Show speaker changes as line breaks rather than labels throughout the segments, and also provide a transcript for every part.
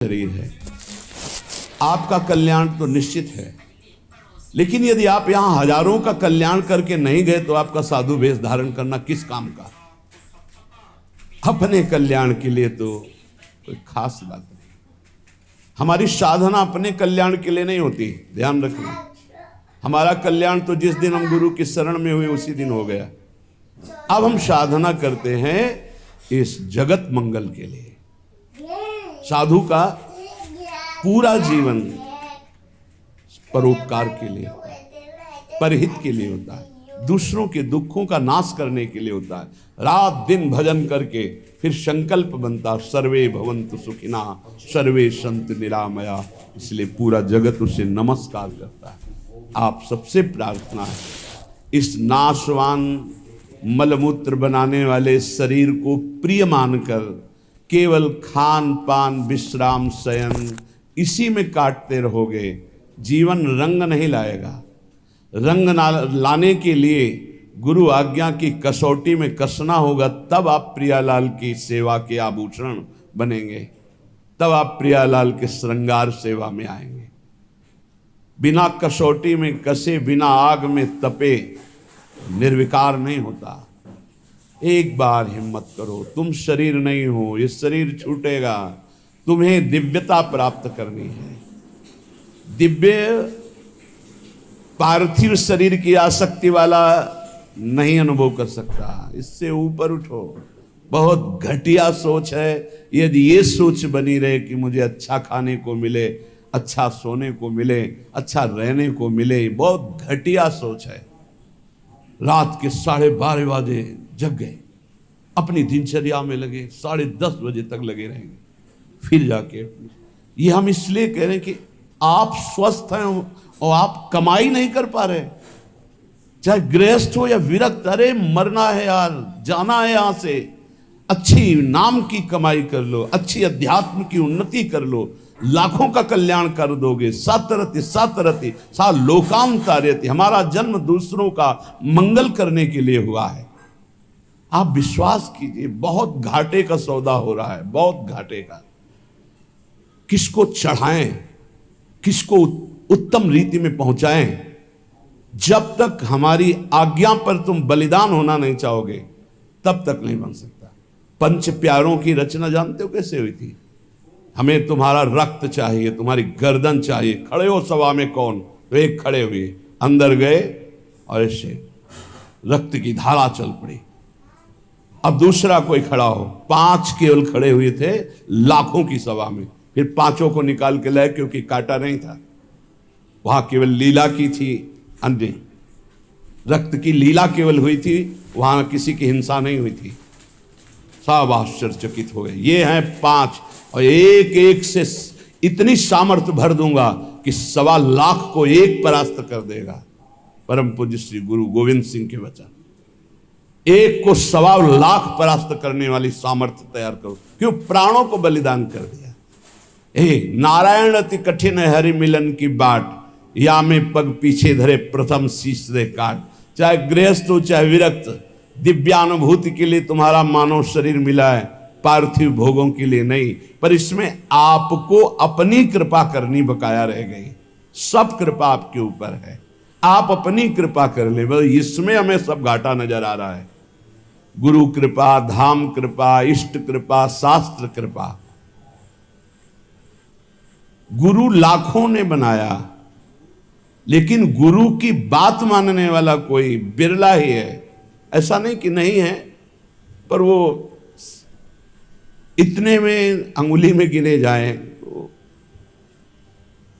शरीर है। आपका कल्याण तो निश्चित है, लेकिन यदि आप यहां हजारों का कल्याण करके नहीं गए तो आपका साधु वेश धारण करना किस काम का। अपने कल्याण के लिए तो कोई खास बात नहीं। हमारी साधना अपने कल्याण के लिए नहीं होती, ध्यान रखना। हमारा कल्याण तो जिस दिन हम गुरु की शरण में हुए उसी दिन हो गया। अब हम साधना करते हैं इस जगत मंगल के लिए। साधु का पूरा जीवन परोपकार के लिए होता है, परहित के लिए होता है, दूसरों के दुखों का नाश करने के लिए होता है। रात दिन भजन करके फिर संकल्प बनता सर्वे भवन्तु सुखिना सर्वे सन्तु निरामया। इसलिए पूरा जगत उसे नमस्कार करता है। आप सबसे प्रार्थना है, इस नाशवान मलमूत्र बनाने वाले शरीर को प्रिय मानकर केवल खान पान विश्राम शयन इसी में काटते रहोगे, जीवन रंग नहीं लाएगा। रंग लाने के लिए गुरु आज्ञा की कसौटी में कसना होगा, तब आप प्रियालाल की सेवा के आभूषण बनेंगे, तब आप प्रियालाल के श्रृंगार सेवा में आएंगे। बिना कसौटी में कसे, बिना आग में तपे निर्विकार नहीं होता। एक बार हिम्मत करो, तुम शरीर नहीं हो, ये शरीर छूटेगा, तुम्हें दिव्यता प्राप्त करनी है। दिव्य पार्थिव शरीर की आसक्ति वाला नहीं अनुभव कर सकता, इससे ऊपर उठो। बहुत घटिया सोच है। यदि ये सोच बनी रहे कि मुझे अच्छा खाने को मिले, अच्छा सोने को मिले, अच्छा रहने को मिले, बहुत घटिया सोच है। रात के 12:30 बजे जग गए, अपनी दिनचर्या में लगे, 10:30 बजे तक लगे रहेंगे, फिर जाके। ये हम इसलिए कह रहे हैं कि आप स्वस्थ हैं और आप कमाई नहीं कर पा रहे, चाहे गृहस्थ हो या विरक्त। अरे मरना है यार, जाना है यहां से। अच्छी नाम की कमाई कर लो, अच्छी अध्यात्म की उन्नति कर लो, लाखों का कल्याण कर दोगे। सतरति सतरति सा लोकाम तारयति। हमारा जन्म दूसरों का मंगल करने के लिए हुआ है। आप विश्वास कीजिए, बहुत घाटे का सौदा हो रहा है, बहुत घाटे का। किसको चढ़ाएं, किसको उत्तम रीति में पहुंचाएं। जब तक हमारी आज्ञा पर तुम बलिदान होना नहीं चाहोगे, तब तक नहीं बन सकता। पंच प्यारों की रचना जानते हो कैसे हुई थी? हमें तुम्हारा रक्त चाहिए, तुम्हारी गर्दन चाहिए। खड़े हो सभा में कौन? तो एक खड़े हुए, अंदर गए और ऐसे रक्त की धारा चल पड़ी। अब दूसरा कोई खड़ा हो। 5 केवल खड़े हुए थे लाखों की सभा में। फिर 5 को निकाल के लाए, क्योंकि काटा नहीं था, वहां केवल लीला की थी। अन्य रक्त की लीला केवल हुई थी, वहां किसी की हिंसा नहीं हुई थी। सब आश्चर्यचकित हो गए। ये हैं 5 और एक एक से इतनी सामर्थ्य भर दूंगा कि 1.25 लाख को एक परास्त कर देगा। परम पूज्य श्री गुरु गोविंद सिंह के वचन। एक को 1.25 लाख परास्त करने वाली सामर्थ्य तैयार करो, क्यों? प्राणों को बलिदान कर दिया। नारायण अति कठिन है हरि मिलन की बाट, या में पग पीछे धरे प्रथम शीश दे काट। चाहे गृहस्थ हो चाहे विरक्त, दिव्यानुभूति के लिए तुम्हारा मानव शरीर मिला है, पार्थिव भोगों के लिए नहीं। पर इसमें आपको अपनी कृपा करनी बकाया रह गई। सब कृपा आपके ऊपर है, आप अपनी कृपा कर ले। बस इसमें हमें सब घाटा नजर आ रहा है। गुरु कृपा, धाम कृपा, इष्ट कृपा, शास्त्र कृपा। गुरु लाखों ने बनाया, लेकिन गुरु की बात मानने वाला कोई बिरला ही है। ऐसा नहीं कि नहीं है, पर वो इतने में अंगुली में गिने जाएं। तो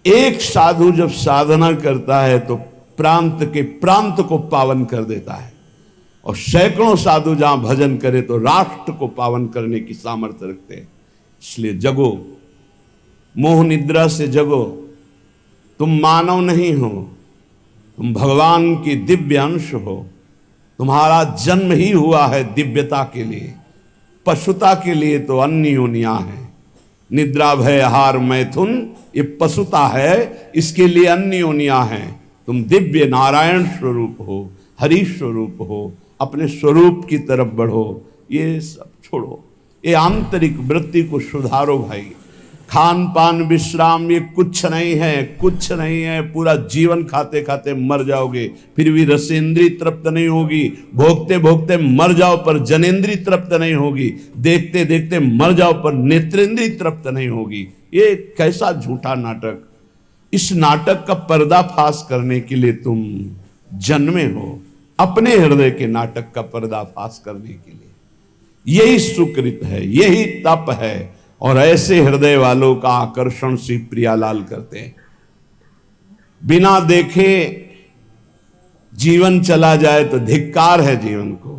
एक साधु जब साधना करता है तो प्रांत को पावन कर देता है, और सैकड़ों साधु जहां भजन करे तो राष्ट्र को पावन करने की सामर्थ्य रखते हैं। इसलिए जगो, मोह निद्रा से जगो। तुम मानव नहीं हो, तुम भगवान की दिव्य अंश हो। तुम्हारा जन्म ही हुआ है दिव्यता के लिए, पशुता के लिए तो अन्य योनियां हैं। निद्रा भय आहार मैथुन ये पशुता है, इसके लिए अन्य योनियां हैं। तुम दिव्य नारायण स्वरूप हो, हरि स्वरूप हो, अपने स्वरूप की तरफ बढ़ो। ये सब छोड़ो, ये आंतरिक वृत्ति को सुधारो भाई। खान पान विश्राम ये कुछ नहीं है, कुछ नहीं है। पूरा जीवन खाते खाते मर जाओगे, फिर भी रसेंद्री तृप्त नहीं होगी। भोगते भोगते मर जाओ पर जनेंद्री तृप्त नहीं होगी। देखते देखते मर जाओ पर नेत्रेंद्री तृप्त नहीं होगी। ये कैसा झूठा नाटक। इस नाटक का पर्दाफाश करने के लिए तुम जन्मे हो, अपने हृदय के नाटक का पर्दाफाश करने के लिए। यही सुकृत है, यही तप है। और ऐसे हृदय वालों का आकर्षण श्री प्रियालाल करते हैं। बिना देखे जीवन चला जाए तो धिक्कार है जीवन को।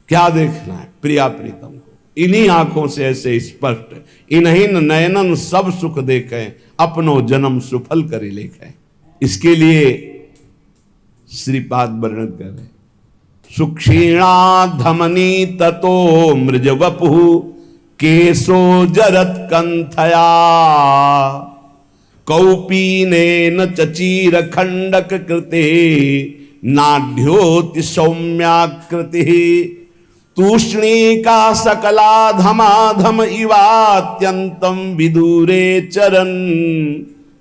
क्या देखना है? प्रिया प्रीतम को। इन्हीं आंखों से ऐसे स्पष्ट, इन्हीं नयनन सब सुख देखें, अपनो जन्म सुफल करी लेखें। इसके लिए श्रीपाद वर्णन कर रहे, सुक्षीणा धमनी ततो मृज वपु केशो जरत कंथया कौपीनेन चचीर खंडक कृते नाढ्योति सौम्याकृति तूष्णीका सकला धमाधम इवात्यंतम विदूरे चरन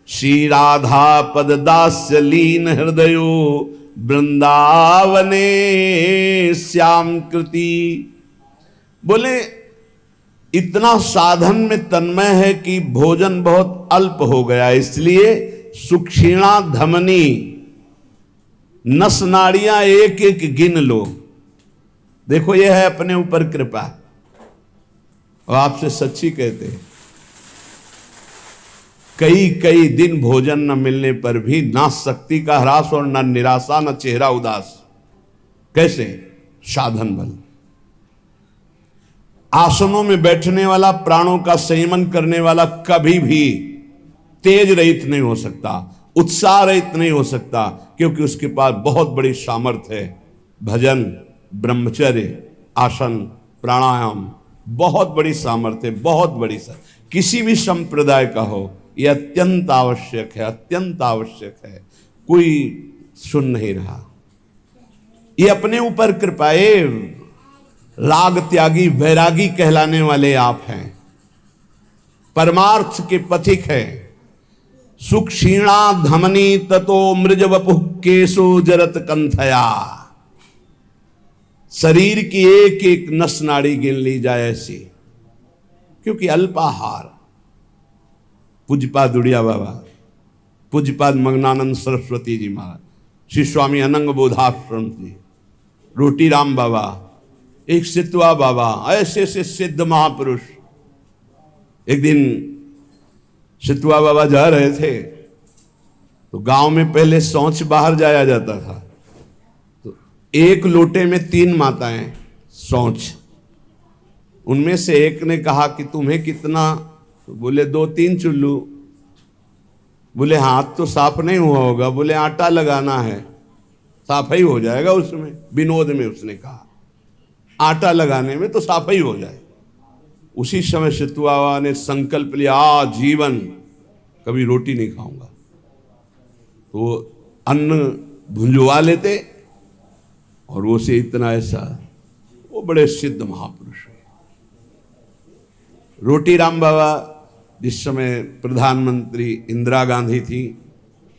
श्री राधा पद दास्य लीन हृदयो वृंदावने श्याम कृति। बोले इतना साधन में तन्मय है कि भोजन बहुत अल्प हो गया, इसलिए सुक्षीणा धमनी, नस नाड़ियां एक एक गिन लो। देखो यह है अपने ऊपर कृपा। और आपसे सच्ची कहते हैं, कई कई दिन भोजन न मिलने पर भी ना शक्ति का ह्रास और न निराशा न चेहरा उदास। कैसे? साधन बल। आसनों में बैठने वाला, प्राणों का संयमन करने वाला कभी भी तेज रहित नहीं हो सकता, उत्साह रहित नहीं हो सकता, क्योंकि उसके पास बहुत बड़ी सामर्थ्य है। भजन, ब्रह्मचर्य, आसन, प्राणायाम, बहुत बड़ी सामर्थ्य, बहुत बड़ी किसी भी संप्रदाय का हो, यह अत्यंत आवश्यक है, अत्यंत आवश्यक है। कोई सुन नहीं रहा। ये अपने ऊपर कृपाए राग त्यागी वैरागी कहलाने वाले आप हैं, परमार्थ के पथिक हैं। सुक्षीणा धमनी ततो मृज वपुः केशो जरत कंथया। शरीर की एक एक नस नाड़ी गिन ली जाए ऐसी, क्योंकि अल्पाहार। पूज्यपाद उड़िया बाबा, पूज्यपाद मग्नानंद सरस्वती जी महाराज, श्री स्वामी अनंग बोधाश्रम जी, रोटी राम बाबा, एक सितवा बाबा, ऐसे ऐसे सिद्ध महापुरुष। एक दिन सितवा बाबा जा रहे थे तो गांव में पहले शौच बाहर जाया जाता था, तो एक लोटे में 3 माताएं शौच। उनमें से एक ने कहा कि तुम्हें कितना? तो बोले 2-3 चुल्लू। बोले हाथ तो साफ नहीं हुआ होगा। बोले आटा लगाना है, साफ ही हो जाएगा उसमें। विनोद में उसने कहा आटा लगाने में तो साफ ही हो जाए। उसी समय सितुआ ने संकल्प लिया, आजीवन कभी रोटी नहीं खाऊंगा। तो अन्न भुंजवा लेते और वो से इतना ऐसा। वो बड़े सिद्ध महापुरुष है। रोटी राम बाबा जिस समय प्रधानमंत्री इंदिरा गांधी थी,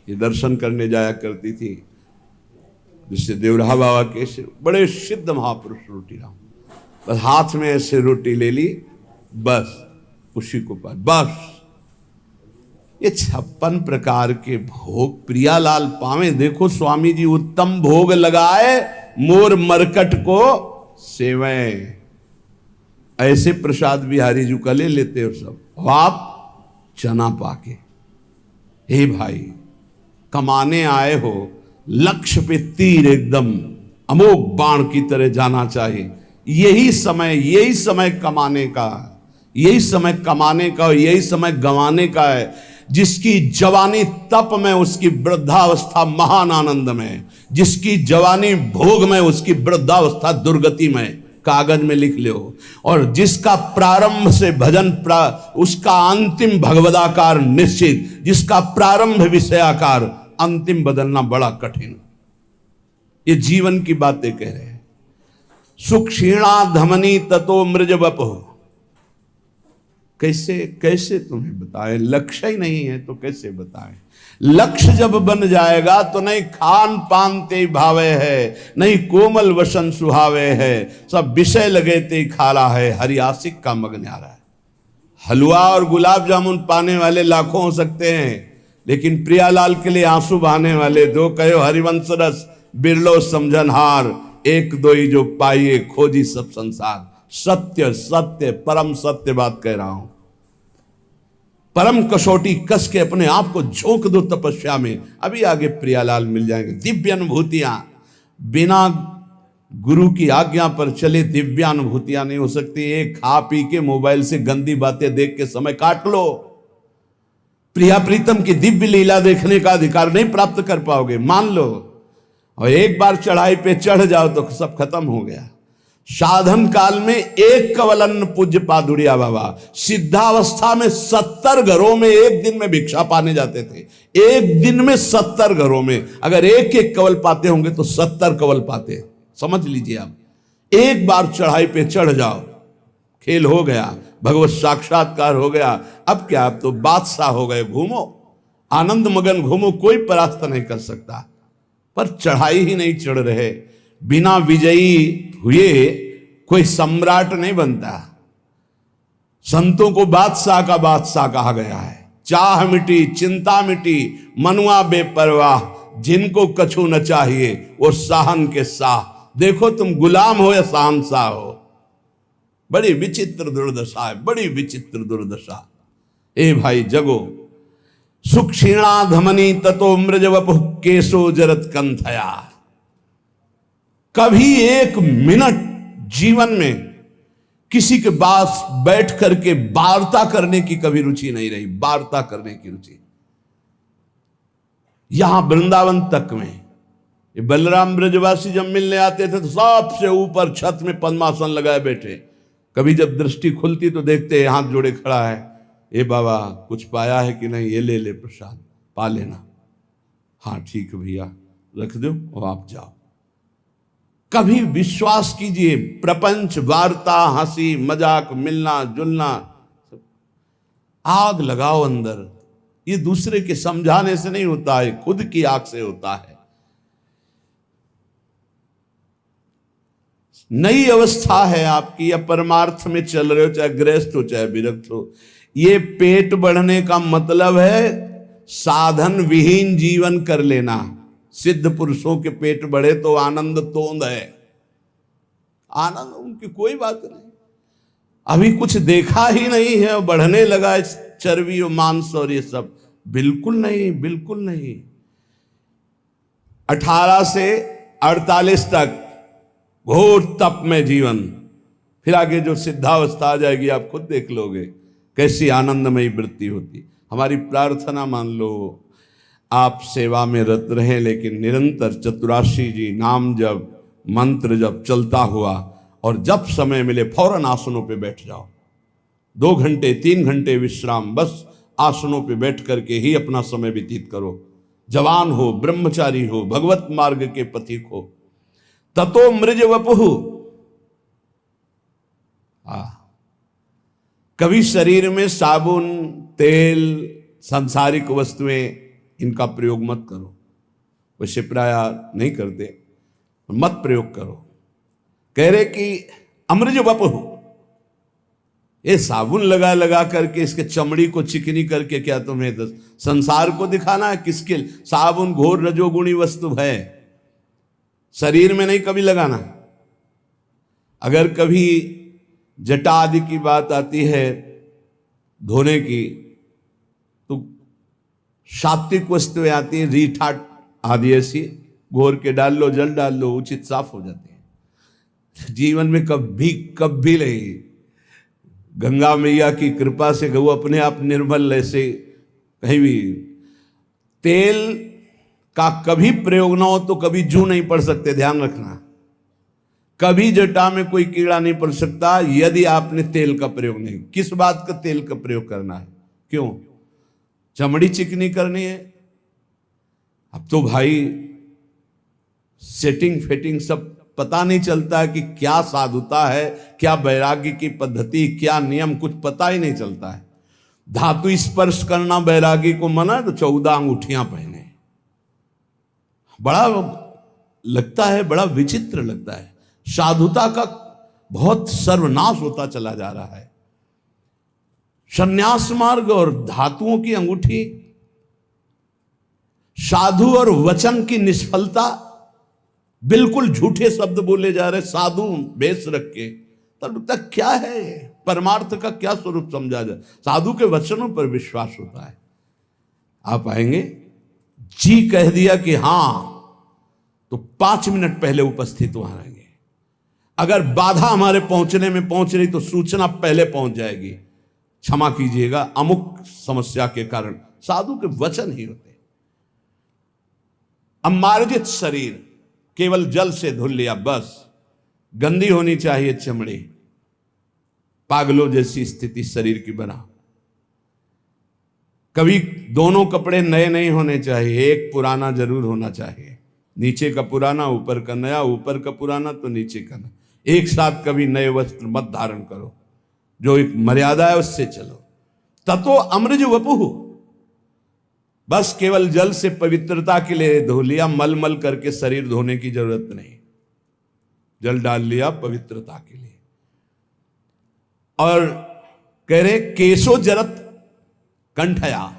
ये दर्शन करने जाया करती थी, जिससे देवराहा बाबा के से बड़े सिद्ध महापुरुष रोटी राम। बस हाथ में ऐसे रोटी ले ली, बस उसी को पास। बस ये 56 प्रकार के भोग प्रियालाल पावे। देखो स्वामी जी उत्तम भोग लगाए, मोर मरकट को सेवें। ऐसे प्रसाद बिहारी जी का ले लेते हो सब। और आप चना पाके, हे भाई कमाने आए हो, लक्ष्य पे तीर एकदम अमोघ बाण की तरह जाना चाहिए। यही समय कमाने का, यही समय कमाने का और यही समय गंवाने का है। जिसकी जवानी तप में, उसकी वृद्धावस्था महान आनंद में। जिसकी जवानी भोग में, उसकी वृद्धावस्था दुर्गति में। कागज में लिख लो। और जिसका प्रारंभ से भजन उसका अंतिम भगवदाकार निश्चित। जिसका प्रारंभ विषयाकार, अंतिम बदलना बड़ा कठिन। ये जीवन की बातें कह रहे हैं। सुक्षीणा धमनी ततो मृज वपुः। कैसे कैसे तुम्हें बताएं, लक्ष्य ही नहीं है तो कैसे बताएं। लक्ष्य जब बन जाएगा तो नहीं खान पान ते भावे है, नहीं कोमल वसन सुहावे है, सब विषय लगे ते खाला है, हरि आशिक का मग न्यारा है। हलवा और गुलाब जामुन पाने वाले लाखों हो सकते हैं, लेकिन प्रियालाल के लिए आंसू बहाने वाले दो कहो हरिवंश रस बिरलो समझनहार, एक दो ही जो पाइए खोजी सब संसार। सत्य सत्य परम सत्य बात कह रहा हूं। परम कसौटी कस के अपने आप को झोंक दो तपस्या में, अभी आगे प्रियालाल मिल जाएंगे। दिव्य अनुभूतियां बिना गुरु की आज्ञा पर चले दिव्य अनुभूतियां नहीं हो सकती। एक खा पी के मोबाइल से गंदी बातें देख के समय काट लो, प्रिया प्रीतम की दिव्य लीला देखने का अधिकार नहीं प्राप्त कर पाओगे, मान लो। और एक बार चढ़ाई पे चढ़ जाओ तो सब खत्म हो गया। साधन काल में एक कवलन पूज्य पादुरिया बाबा सिद्धावस्था में 70 घरों में एक दिन में भिक्षा पाने जाते थे। एक दिन में 70 घरों में, अगर एक एक कवल पाते होंगे तो 70 कवल पाते। समझ लीजिए आप, एक बार चढ़ाई पे चढ़ जाओ, खेल हो गया, भगवत साक्षात्कार हो गया। अब क्या, अब तो बादशाह हो गए, घूमो आनंद मगन घूमो, कोई परास्त नहीं कर सकता। पर चढ़ाई ही नहीं चढ़ रहे। बिना विजयी हुए कोई सम्राट नहीं बनता। संतों को बादशाह का बादशाह कहा गया है। चाह मिटी चिंता मिटी मनुआ बेपरवाह, जिनको कछु न चाहिए वो साहन के साह। देखो तुम गुलाम हो या शहंशाह हो। बड़ी विचित्र दुर्दशा है, बड़ी विचित्र दुर्दशा। ए भाई जगो, सुख क्षीणा धमनी ततो मृज वपुः केशो जरत कंथया। कभी एक मिनट जीवन में किसी के पास बैठ करके वार्ता करने की कभी रुचि नहीं रही, वार्ता करने की रुचि। यहां वृंदावन तक में ये बलराम ब्रजवासी जब मिलने आते थे तो सबसे ऊपर छत में पद्मासन लगाए बैठे। कभी जब दृष्टि खुलती तो देखते हाथ जोड़े खड़ा है, ए बाबा कुछ पाया है कि नहीं, ये ले ले प्रसाद, पा लेना। हाँ ठीक है भैया, रख दो और आप जाओ। कभी विश्वास कीजिए, प्रपंच वार्ता हंसी मजाक मिलना जुलना, आग लगाओ अंदर। ये दूसरे के समझाने से नहीं होता है, खुद की आग से होता है। नई अवस्था है आपकी, या परमार्थ में चल रहे हो, चाहे गृहस्थ हो चाहे विरक्त हो। ये पेट बढ़ने का मतलब है साधन विहीन जीवन कर लेना। सिद्ध पुरुषों के पेट बढ़े तो आनंद तोंद है, आनंद उनकी कोई बात नहीं। अभी कुछ देखा ही नहीं है, बढ़ने लगा चर्बी और मांस और ये सब, बिल्कुल नहीं, बिल्कुल नहीं। 18 से 48 तक घोर तप में जीवन, फिर आगे जो सिद्धावस्था आ जाएगी आप खुद देख लोगे कैसी आनंदमयी वृत्ति होती। हमारी प्रार्थना मान लो आप सेवा में रत रहें, लेकिन निरंतर चतुराशी जी नाम जप मंत्र जप चलता हुआ, और जब समय मिले फौरन आसनों पे बैठ जाओ। 2 घंटे 3 घंटे विश्राम, बस आसनों पे बैठ करके ही अपना समय व्यतीत करो। जवान हो, ब्रह्मचारी हो, भगवत मार्ग के पथिक हो। ततो मृज वपुः, कभी शरीर में साबुन तेल सांसारिक वस्तुएं इनका प्रयोग मत करो। वैसे प्राय नहीं करते, मत प्रयोग करो। कह रहे कि अमृज वपुः, ये साबुन लगा लगा करके इसके चमड़ी को चिकनी करके क्या तुम्हें संसार को दिखाना है? किसके? साबुन घोर रजोगुणी वस्तु है, शरीर में नहीं कभी लगाना। अगर कभी जटा आदि की बात आती है धोने की, तो सात्विक वस्तुएं आती हैं, रीठा आदि ऐसी घोर के डाल लो, जल डाल लो, उचित साफ हो जाते हैं। जीवन में कभी नहीं, गंगा मैया की कृपा से गौ अपने आप निर्मल, ऐसे कहीं भी तेल का कभी प्रयोग ना हो तो कभी जू नहीं पड़ सकते, ध्यान रखना। कभी जटा में कोई कीड़ा नहीं पड़ सकता यदि आपने तेल का प्रयोग नहीं। किस बात का तेल का प्रयोग करना है? क्यों? चमड़ी चिकनी करनी है। अब तो भाई सेटिंग फेटिंग सब पता नहीं चलता है कि क्या साधुता है, क्या वैराग्य की पद्धति, क्या नियम, कुछ पता ही नहीं चलता है। धातु स्पर्श करना वैरागी को मना है तो 14 अंगूठियां पहने। बड़ा लगता है, बड़ा विचित्र लगता है। साधुता का बहुत सर्वनाश होता चला जा रहा है। संन्यास मार्ग और धातुओं की अंगूठी, साधु और वचन की निष्फलता, बिल्कुल झूठे शब्द बोले जा रहे, साधु वेश रख के। तब तक क्या है, परमार्थ का क्या स्वरूप समझा जाए? साधु के वचनों पर विश्वास होता है। आप आएंगे, जी कह दिया कि हां, तो 5 मिनट पहले उपस्थित वहां रहेंगे। अगर बाधा हमारे पहुंचने में पहुंच रही तो सूचना पहले पहुंच जाएगी, क्षमा कीजिएगा अमुक समस्या के कारण। साधु के वचन ही होते। अमार्जित शरीर, केवल जल से धुल लिया बस। गंदी होनी चाहिए चमड़ी, पागलों जैसी स्थिति शरीर की बना। कभी दोनों कपड़े नए नहीं होने चाहिए, एक पुराना जरूर होना चाहिए। नीचे का पुराना, ऊपर का नया, ऊपर का पुराना तो नीचे का नया। एक साथ कभी नए वस्त्र मत धारण करो, जो एक मर्यादा है उससे चलो। ततो अमृज वपुः, बस केवल जल से पवित्रता के लिए धो लिया, मल मल करके शरीर धोने की जरूरत नहीं। जल डाल लिया पवित्रता के लिए। और कह रहे केशो जरत कंठया,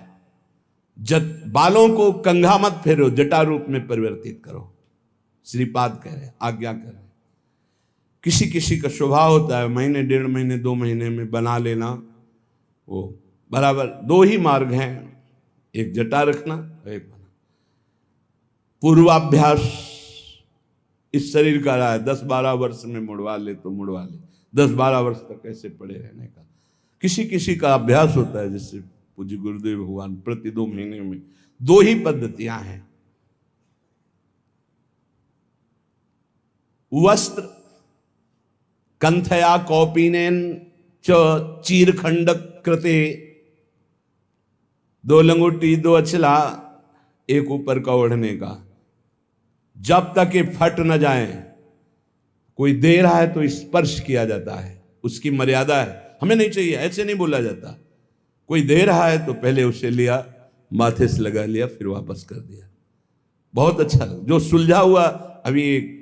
बालों को कंघा मत फेरो, जटा रूप में परिवर्तित करो। श्रीपाद कह रहे, आज्ञा कर रहे। किसी किसी का स्वभाव होता है महीने, 1.5 महीने, 2 महीने में बना लेना, वो बराबर। 2 ही मार्ग हैं, एक जटा रखना, एक बना। पूर्वाभ्यास इस शरीर का रहा है, 10-12 वर्ष में मुड़वा ले तो मुड़वा ले, 10-12 वर्ष तक ऐसे पड़े रहने का। किसी किसी का अभ्यास होता है, जैसे पूज्य गुरुदेव भगवान प्रति 2 महीने में। 2 ही पद्धतियां हैं। वस्त्र कंथया कौपीनेन च चीरखंड कृते, 2 लंगोटी, 2 अचला, एक ऊपर का ओढ़ने का। जब तक ये फट न जाए, कोई दे रहा है तो स्पर्श किया जाता है, उसकी मर्यादा है। हमें नहीं चाहिए, ऐसे नहीं बोला जाता। कोई दे रहा है तो पहले उसे लिया, माथे से लगा लिया, फिर वापस कर दिया। बहुत अच्छा लगा। जो सुलझा हुआ, अभी एक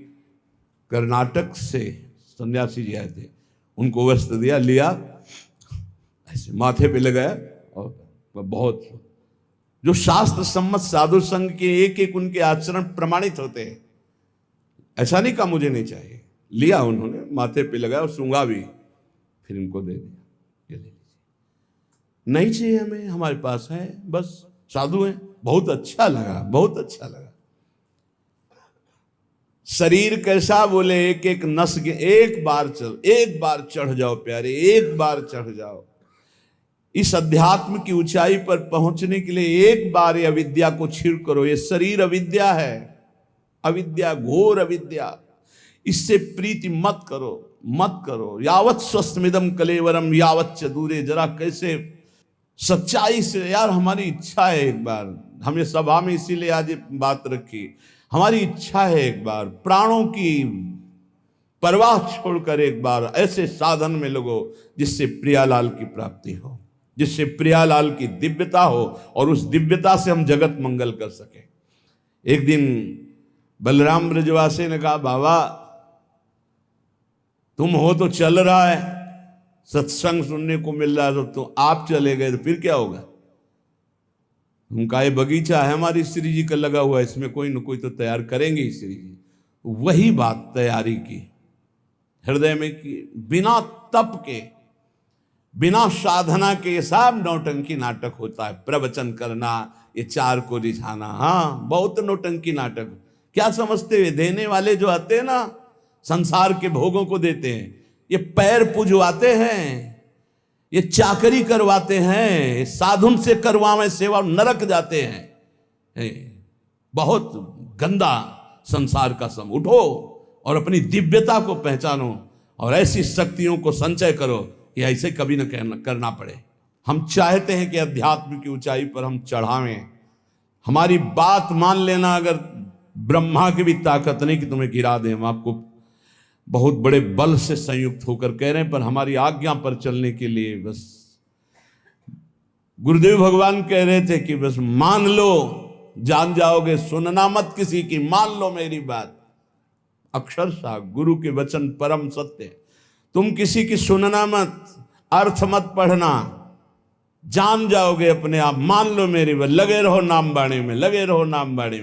कर्नाटक से सन्यासी जी आए थे, उनको वस्त्र दिया, लिया, ऐसे माथे पे लगाया, और बहुत जो शास्त्र सम्मत साधु संघ के एक एक उनके आचरण प्रमाणित होते हैं। ऐसा नहीं कहा मुझे नहीं चाहिए, लिया उन्होंने, माथे पे लगाया और सूंघा भी, फिर इनको दे दिया, ये ले लीजिए। नहीं चाहिए हमें, हमारे पास है, बस साधु हैं। बहुत अच्छा लगा, बहुत अच्छा लगा। शरीर कैसा, बोले एक एक नस के, एक बार चढ़ जाओ प्यारे, एक बार चढ़ जाओ। इस अध्यात्म की ऊंचाई पर पहुंचने के लिए एक बार ये अविद्या को छीड़ करो। ये शरीर अविद्या है, अविद्या, घोर अविद्या। इससे प्रीति मत करो, मत करो। यावत स्वस्थमिदम कलेवरम यावत च दूरे। जरा कैसे सच्चाई से, यार हमारी इच्छा है एक बार, हमें सभा में इसीलिए आज ये बात रखी, हमारी इच्छा है एक बार प्राणों की परवाह छोड़कर एक बार ऐसे साधन में लगो जिससे प्रियालाल की प्राप्ति हो, जिससे प्रियालाल की दिव्यता हो, और उस दिव्यता से हम जगत मंगल कर सके। एक दिन बलराम ब्रजवासी ने कहा, बाबा तुम हो तो चल रहा है, सत्संग सुनने को मिल रहा है, तो आप चले गए तो फिर क्या होगा? उनका ये बगीचा है हमारी श्री जी का लगा हुआ है, इसमें कोई न कोई तो तैयार करेंगे ही श्री जी। वही बात तैयारी की, हृदय में की, बिना तप के, बिना साधना के ये सब नौटंकी नाटक होता है। प्रवचन करना, ये 4 को रिझाना, हाँ बहुत नौटंकी नाटक। क्या समझते हुए, देने वाले जो आते हैं ना, संसार के भोगों को देते हैं, ये पैर पुजवाते हैं, ये चाकरी करवाते हैं, साधुन से करवावे सेवा, नरक जाते हैं। बहुत गंदा संसार का सम। उठो और अपनी दिव्यता को पहचानो और ऐसी शक्तियों को संचय करो कि ऐसे कभी न करना पड़े। हम चाहते हैं कि अध्यात्म की ऊंचाई पर हम चढ़ावें। हमारी बात मान लेना, अगर ब्रह्मा की भी ताकत नहीं कि तुम्हें गिरा दें, हम आपको बहुत बड़े बल से संयुक्त होकर कह रहे हैं, पर हमारी आज्ञा पर चलने के लिए बस गुरुदेव भगवान कह रहे थे कि बस मान लो, जान जाओगे, सुनना मत किसी की, मान लो मेरी बात। अक्षरशः गुरु के वचन परम सत्य। तुम किसी की सुनना मत, अर्थ मत पढ़ना, जान जाओगे अपने आप, मान लो मेरी बात। लगे रहो नाम बाणी में, लगे रहो नाम बाणी में।